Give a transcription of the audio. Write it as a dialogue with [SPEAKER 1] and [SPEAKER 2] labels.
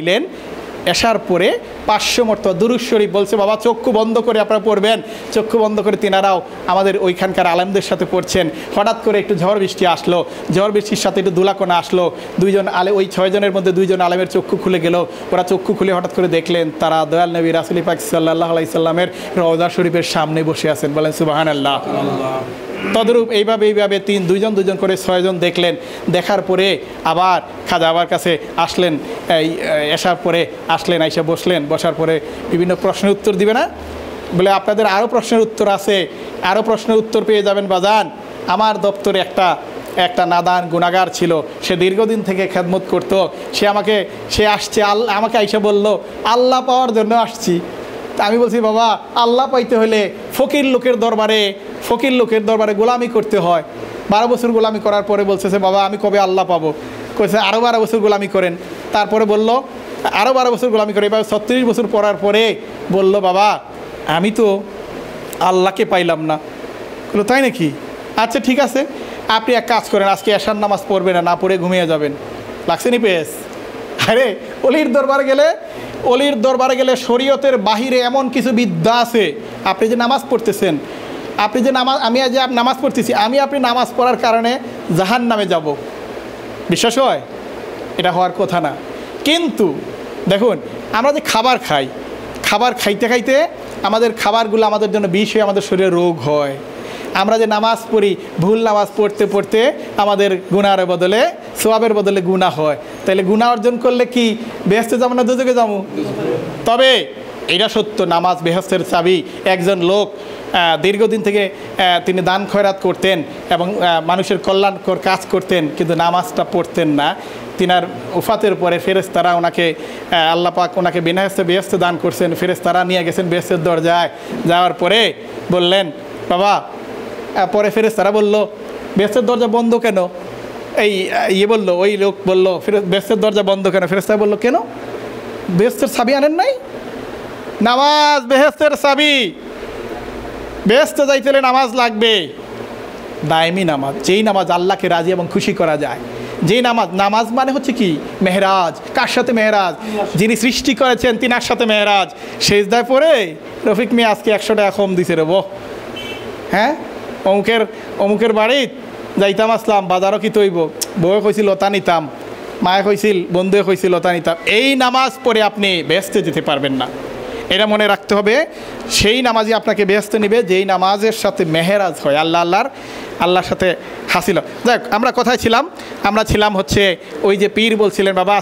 [SPEAKER 1] দিলেন এশার পরে 500 মর্তবা দুরূদ শরীফ বলছে বাবা চক্ষু বন্ধ করে আপনারা পড়বেন। চক্ষু বন্ধ করে তিনারাও আমাদের ওইখানকার আলেমদের সাথে পড়ছেন। হঠাৎ করে একটু ঝড় বৃষ্টি আসলো, ঝড় বৃষ্টির সাথে একটু ধুলাকণা আসলো। দুইজন ওই 6 জনের মধ্যে 2 জন আলেমের চক্ষু খুলে গেল। ওরা চক্ষু খুলে হঠাৎ করে দেখলেন তারা দয়াল নবী রাসূল পাক সাল্লাল্লাহু আলাইহি সাল্লামের রওজা শরীফের সামনে বসে আছেন। বলেন সুবহানাল্লাহ। তদরূপ এইভাবে 2জন করে 6 জন দেখলেন। দেখার পরে আবার খাজা বাবার কাছে আসলেন, এই এসার পরে আসলেন, আইসা বসলেন। বসার পরে বিভিন্ন প্রশ্নের উত্তর দিবে না, বলে আপনাদের আরও প্রশ্নের উত্তর আছে, আরও প্রশ্নের উত্তর পেয়ে যাবেন বাজান। আমার দপ্তরে একটা নাদান গুনাহগার ছিল, সে দীর্ঘদিন থেকে খেদমত করত। সে আসছে আমাকে আইসা বলল আল্লাহ পাওয়ার জন্য আসছি। আমি বলছি বাবা আল্লাহ পাইতে হলে ফকির লোকের দরবারে গোলামি করতে হয়। 12 বছর গোলামি করার পরে বলছে বাবা আমি কবে আল্লাহ পাবো? কইছে আরও 12 বছর গোলামি করেন। তারপরে বলল আরও 12 বছর গোলামি করে, এবার 36 বছর পড়ার পরে বলল বাবা আমি তো আল্লাহকে পাইলাম না। বললো তাই নাকি? আচ্ছা ঠিক আছে, আপনি এক কাজ করেন, আজকে এশার নামাজ পড়বেন না পড়ে ঘুমিয়ে যাবেন। লাগছে নি পেস? আরে অলির দরবারে গেলে শরীয়তের বাহিরে এমন কিছু বিদ্যা আছে। আপনি যে নামাজ পড়তেছেন, আমি যে নামাজ পড়তেছি, আপনি নামাজ পড়ার কারণে জাহান্নামে যাব, বিশ্বাস হয়? এটা হওয়ার কথা না। কিন্তু দেখুন আমরা যে খাবার খাইতে আমাদের খাবারগুলো আমাদের জন্য বিষ হয়ে আমাদের শরীরে রোগ হয়। আমরা যে নামাজ পড়ি, ভুল নামাজ পড়তে আমাদের গুনার বদলে সওয়াবের বদলে গুনাহ হয়। তাইলে গুনাহ অর্জন করলে কি বেহেশতে যাবো না দোজখে যাবো? তবে এটা সত্য, নামাজ বেহেশতের চাবি। একজন লোক দীর্ঘদিন থেকে তিনি দান খয়রাত করতেন এবং মানুষের কল্যাণকর কাজ করতেন, কিন্তু নামাজটা পড়তেন না। তিনার ওফাতের পরে ফেরেশতারা ওনাকে আল্লাহ পাক ওনাকে বেহেশতে দান করছেন। ফেরেশতারা নিয়ে গেছেন বেহেশতের দরজায়। যাওয়ার পরে বললেন বাবা, পরে ফেরেশতারা বলল বেহেশতের দরজা বন্ধ কেন? ওই লোক বলল বেহেশতের দরজা বন্ধ কেন? ফেরেশতারা বলল কেন? বেহেশতের চাবি আনেন নাই? নামাজ বেহেশতের চাবি, বেহেশতে যাইতে হলে নামাজ লাগবে, দায়মি নামাজ, যেই নামাজ আল্লাহকে রাজি এবং খুশি করা যায়। যেই নামাজ মানে হচ্ছে কি মেহরাজ। কার সাথে মেহরাজ? যিনি সৃষ্টি করেছেন তিনার সাথে মেহরাজ। সেজদায় পড়ে রফিক মিয়া আজকে 100 টাকা কম দিছে রে বো, হ্যাঁ অমুকের বাড়িত যাইতাম, আসলাম বাজারও কি তৈব, বউয়ে কইছিল লতা নিতাম, মায়ে কইছিল, বন্ধুয়ে কইছিল লতা নিতাম। এই নামাজ পড়ে আপনি বেহেশতে যেতে পারবেন না। এটা মনে রাখতে হবে। সেই নামাজই আপনাকে বেহেশতে নিবে যেই নামাজের সাথে মেহরাজ হয়, আল্লাহর সাথে হাসিল। যাই হোক, আমরা কোথায় ছিলাম? আমরা ছিলাম হচ্ছে ওই যে পীর বলছিলেন বাবা